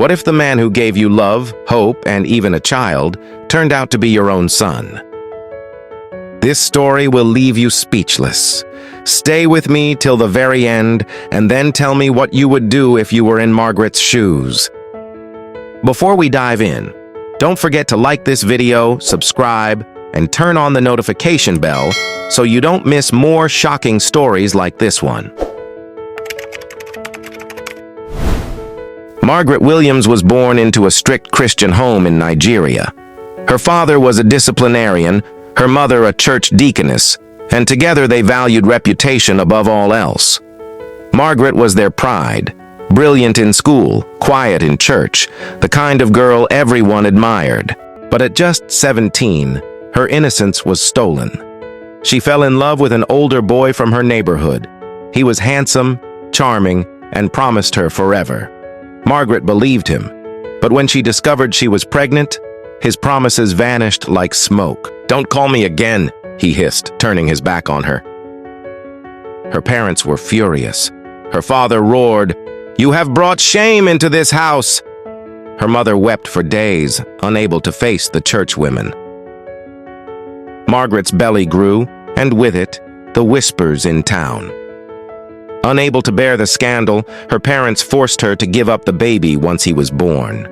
What if the man who gave you love, hope, and even a child turned out to be your own son? This story will leave you speechless. Stay with me till the very end, and then tell me what you would do if you were in Margaret's shoes. Before we dive in, don't forget to like this video, subscribe, and turn on the notification bell so you don't miss more shocking stories like this one. Margaret Williams was born into a strict Christian home in Nigeria. Her father was a disciplinarian, her mother a church deaconess, and together they valued reputation above all else. Margaret was their pride, brilliant in school, quiet in church, the kind of girl everyone admired. But at just 17, her innocence was stolen. She fell in love with an older boy from her neighborhood. He was handsome, charming, and promised her forever. Margaret believed him, but when she discovered she was pregnant, his promises vanished like smoke. "Don't call me again," he hissed, turning his back on her. Her parents were furious. Her father roared, "You have brought shame into this house!" Her mother wept for days, unable to face the churchwomen. Margaret's belly grew, and with it, the whispers in town. Unable to bear the scandal, her parents forced her to give up the baby once he was born.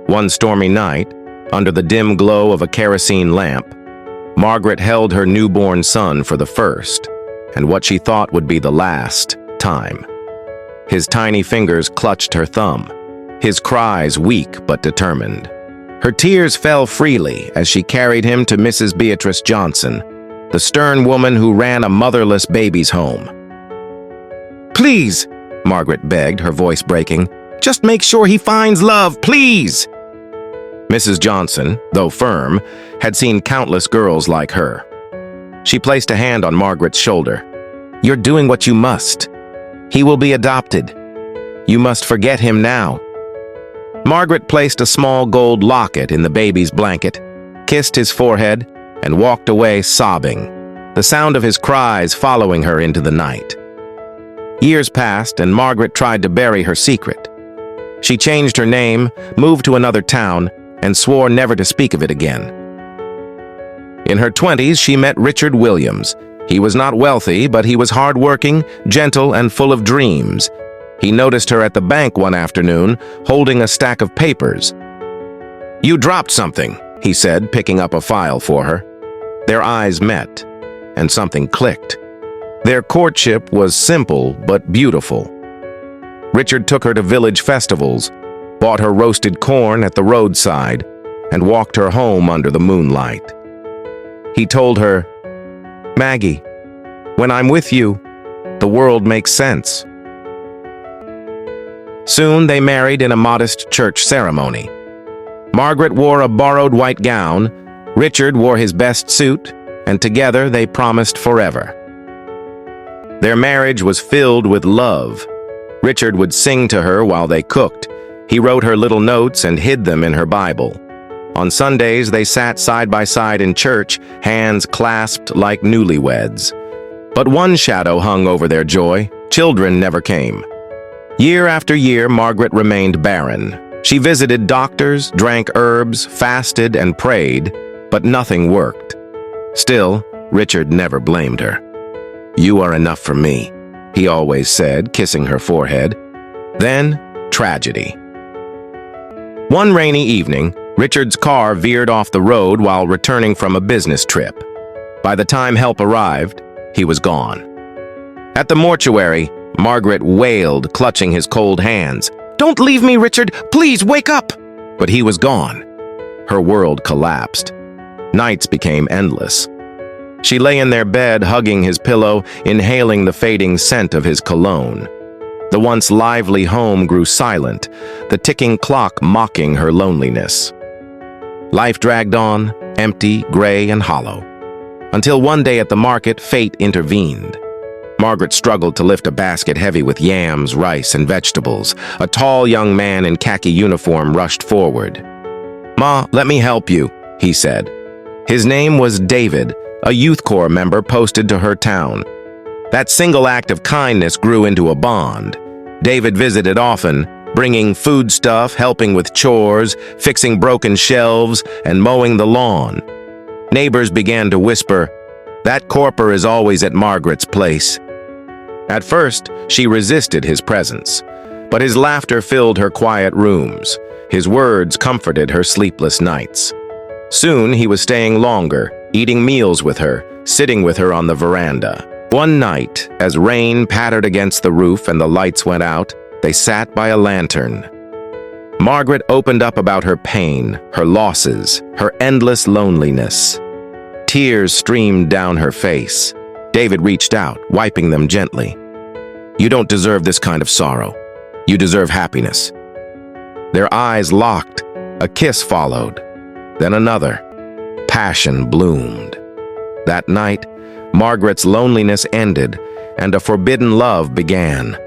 One stormy night, under the dim glow of a kerosene lamp, Margaret held her newborn son for the first, and what she thought would be the last, time. His tiny fingers clutched her thumb, his cries weak but determined. Her tears fell freely as she carried him to Mrs. Beatrice Johnson, the stern woman who ran a motherless babies' home. "Please," Margaret begged, her voice breaking, "just make sure he finds love, please!" Mrs. Johnson, though firm, had seen countless girls like her. She placed a hand on Margaret's shoulder. "You're doing what you must. He will be adopted. You must forget him now." Margaret placed a small gold locket in the baby's blanket, kissed his forehead, and walked away sobbing, the sound of his cries following her into the night. Years passed, and Margaret tried to bury her secret. She changed her name, moved to another town, and swore never to speak of it again. In her 20s, she met Richard Williams. He was not wealthy, but he was hardworking, gentle, and full of dreams. He noticed her at the bank one afternoon, holding a stack of papers. "You dropped something," he said, picking up a file for her. Their eyes met, and something clicked. Their courtship was simple but beautiful. Richard took her to village festivals, bought her roasted corn at the roadside, and walked her home under the moonlight. He told her, "Maggie, when I'm with you, the world makes sense." Soon they married in a modest church ceremony. Margaret wore a borrowed white gown, Richard wore his best suit, and together they promised forever. Their marriage was filled with love. Richard would sing to her while they cooked. He wrote her little notes and hid them in her Bible. On Sundays, they sat side by side in church, hands clasped like newlyweds. But one shadow hung over their joy. Children never came. Year after year, Margaret remained barren. She visited doctors, drank herbs, fasted, and prayed, but nothing worked. Still, Richard never blamed her. "You are enough for me," he always said, kissing her forehead. Then, tragedy. One rainy evening, Richard's car veered off the road while returning from a business trip. By the time help arrived, he was gone. At the mortuary, Margaret wailed, clutching his cold hands. "Don't leave me, Richard! Please, wake up!" But he was gone. Her world collapsed. Nights became endless. She lay in their bed, hugging his pillow, inhaling the fading scent of his cologne. The once lively home grew silent, the ticking clock mocking her loneliness. Life dragged on, empty, gray, and hollow. Until one day at the market, fate intervened. Margaret struggled to lift a basket heavy with yams, rice, and vegetables. A tall young man in khaki uniform rushed forward. "Ma, let me help you," he said. His name was David, a youth corps member posted to her town. That single act of kindness grew into a bond. David visited often, bringing foodstuff, helping with chores, fixing broken shelves, and mowing the lawn. Neighbors began to whisper, "That corper is always at Margaret's place." At first, she resisted his presence, but his laughter filled her quiet rooms. His words comforted her sleepless nights. Soon, he was staying longer, eating meals with her, sitting with her on the veranda. One night, as rain pattered against the roof and the lights went out, they sat by a lantern. Margaret opened up about her pain, her losses, her endless loneliness. Tears streamed down her face. David reached out, wiping them gently. "You don't deserve this kind of sorrow. You deserve happiness." Their eyes locked. A kiss followed. Then another. Passion bloomed. That night, Margaret's loneliness ended, and a forbidden love began.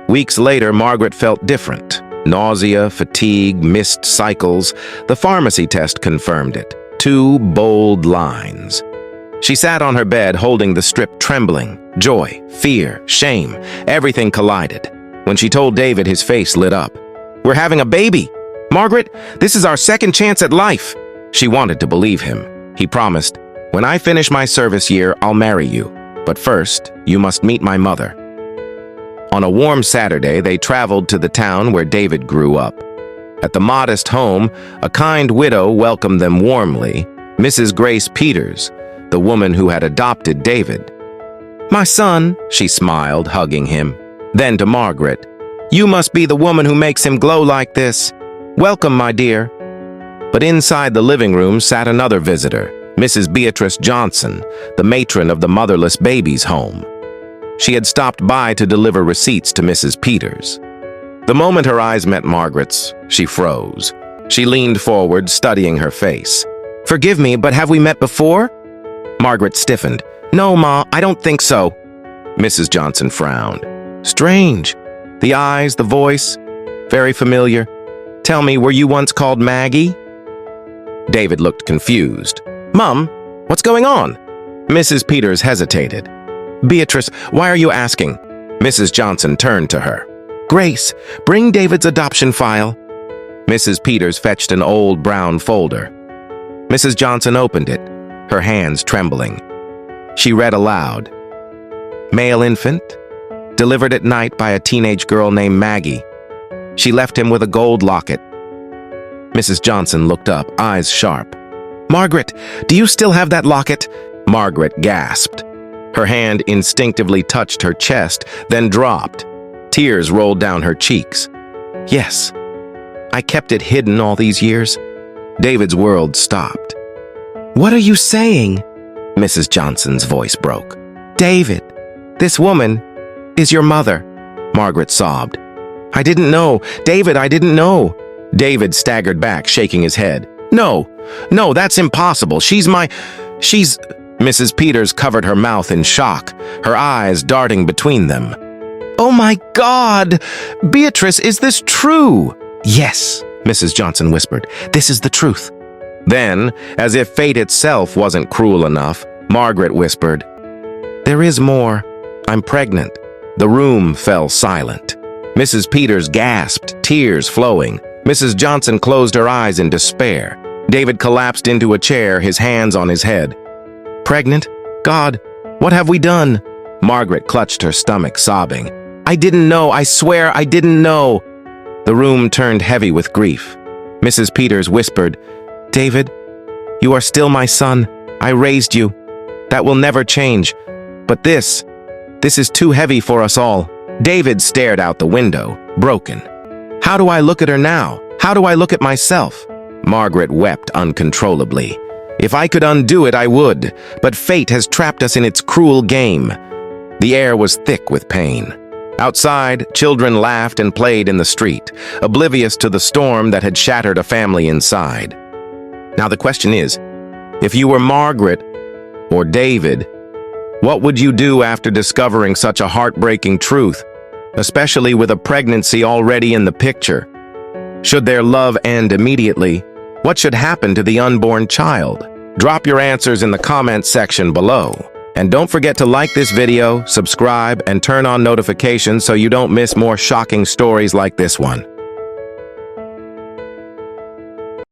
Weeks later, Margaret felt different. Nausea, fatigue, missed cycles. The pharmacy test confirmed it. 2 bold lines. She sat on her bed, holding the strip, trembling. Joy, fear, shame, everything collided. When she told David, his face lit up. "We're having a baby! Margaret, this is our second chance at life!" She wanted to believe him. He promised, "When I finish my service year, I'll marry you. But first, you must meet my mother." On a warm Saturday, they traveled to the town where David grew up. At the modest home, a kind widow welcomed them warmly, Mrs. Grace Peters, the woman who had adopted David. "My son," she smiled, hugging him. Then to Margaret, "You must be the woman who makes him glow like this. Welcome, my dear." But inside the living room sat another visitor, Mrs. Beatrice Johnson, the matron of the motherless babies' home. She had stopped by to deliver receipts to Mrs. Peters. The moment her eyes met Margaret's, she froze. She leaned forward, studying her face. "Forgive me, but have we met before?" Margaret stiffened. "No, Ma, I don't think so." Mrs. Johnson frowned. "Strange. The eyes, the voice, very familiar. Tell me, were you once called Maggie?" David looked confused. "Mum, what's going on?" Mrs. Peters hesitated. "Beatrice, why are you asking?" Mrs. Johnson turned to her. "Grace, bring David's adoption file." Mrs. Peters fetched an old brown folder. Mrs. Johnson opened it, her hands trembling. She read aloud. "Male infant, delivered at night by a teenage girl named Maggie. She left him with a gold locket." Mrs. Johnson looked up, eyes sharp. "Margaret, do you still have that locket?" Margaret gasped. Her hand instinctively touched her chest, then dropped. Tears rolled down her cheeks. "Yes, I kept it hidden all these years." David's world stopped. "What are you saying?" Mrs. Johnson's voice broke. "David, this woman is your mother," Margaret sobbed. "I didn't know. David, I didn't know." David staggered back, shaking his head. No, that's impossible. She's..." Mrs. Peters covered her mouth in shock, her eyes darting between them. "Oh my God! Beatrice, is this true?" "Yes," Mrs. Johnson whispered. "This is the truth." Then, as if fate itself wasn't cruel enough, Margaret whispered, "There is more. I'm pregnant." The room fell silent. Mrs. Peters gasped, tears flowing. Mrs. Johnson closed her eyes in despair. David collapsed into a chair, his hands on his head. "Pregnant? God, what have we done?" Margaret clutched her stomach, sobbing. "I didn't know. I swear I didn't know." The room turned heavy with grief. Mrs. Peters whispered, "David, you are still my son. I raised you. That will never change. But this is too heavy for us all." David stared out the window, broken. "How do I look at her now? How do I look at myself?" Margaret wept uncontrollably. "If I could undo it, I would, but fate has trapped us in its cruel game." The air was thick with pain. Outside, children laughed and played in the street, oblivious to the storm that had shattered a family inside. Now the question is, if you were Margaret or David, what would you do after discovering such a heartbreaking truth, especially with a pregnancy already in the picture? Should their love end immediately? What should happen to the unborn child? Drop your answers in the comments section below. And don't forget to like this video, subscribe, and turn on notifications so you don't miss more shocking stories like this one.